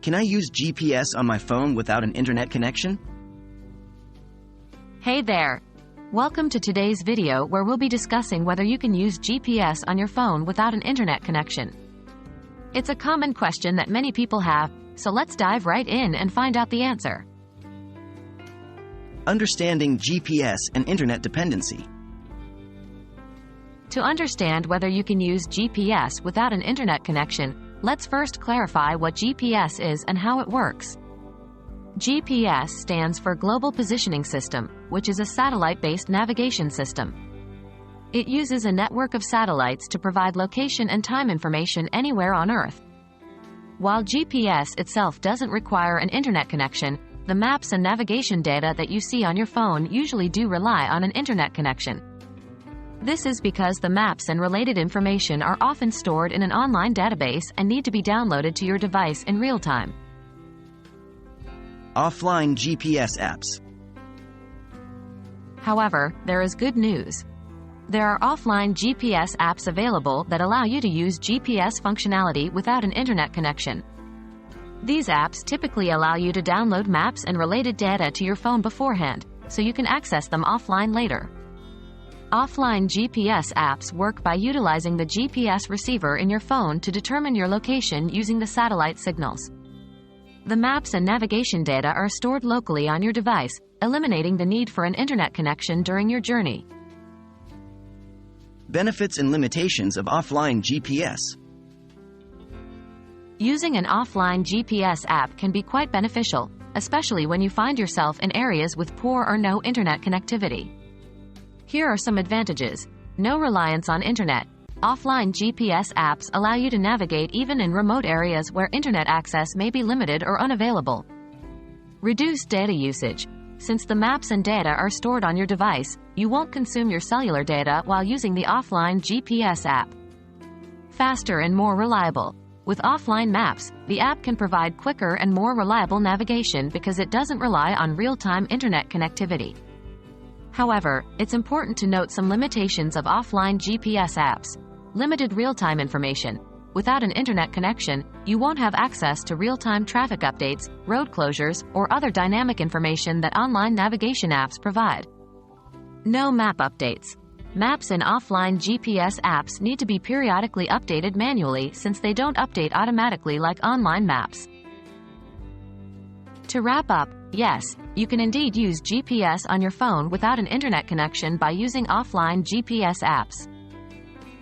Can I use GPS on my phone without an internet connection? Hey there! Welcome to today's video where we'll be discussing whether you can use GPS on your phone without an internet connection. It's a common question that many people have, so let's dive right in and find out the answer. Understanding GPS and internet dependency. To understand whether you can use GPS without an internet connection, let's first clarify what GPS is and how it works. GPS stands for Global Positioning System, which is a satellite-based navigation system. It uses a network of satellites to provide location and time information anywhere on Earth. While GPS itself doesn't require an internet connection, the maps and navigation data that you see on your phone usually do rely on an internet connection. This is because the maps and related information are often stored in an online database and need to be downloaded to your device in real time. Offline GPS apps. However, there is good news. There are offline GPS apps available that allow you to use GPS functionality without an internet connection. These apps typically allow you to download maps and related data to your phone beforehand, so you can access them offline later. Offline GPS apps work by utilizing the GPS receiver in your phone to determine your location using the satellite signals. The maps and navigation data are stored locally on your device, eliminating the need for an internet connection during your journey. Benefits and limitations of offline GPS. Using an offline GPS app can be quite beneficial, especially when you find yourself in areas with poor or no internet connectivity. Here are some advantages. No reliance on internet. Offline GPS apps allow you to navigate even in remote areas where internet access may be limited or unavailable. Reduced data usage. Since the maps and data are stored on your device, you won't consume your cellular data while using the offline GPS app. Faster and more reliable. With offline maps, the app can provide quicker and more reliable navigation because it doesn't rely on real-time internet connectivity. However, it's important to note some limitations of offline GPS apps. Limited real-time information. Without an internet connection, you won't have access to real-time traffic updates, road closures, or other dynamic information that online navigation apps provide. No map updates. Maps in offline GPS apps need to be periodically updated manually since they don't update automatically like online maps. To wrap up, yes, you can indeed use GPS on your phone without an internet connection by using offline GPS apps.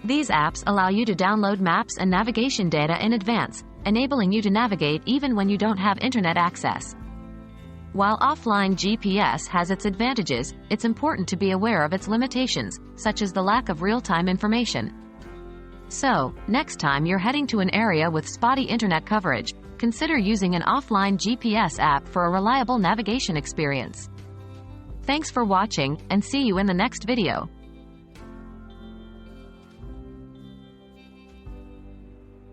These apps allow you to download maps and navigation data in advance, enabling you to navigate even when you don't have internet access. While offline GPS has its advantages, it's important to be aware of its limitations, such as the lack of real-time information. So, next time you're heading to an area with spotty internet coverage, consider using an offline GPS app for a reliable navigation experience. Thanks for watching, and see you in the next video.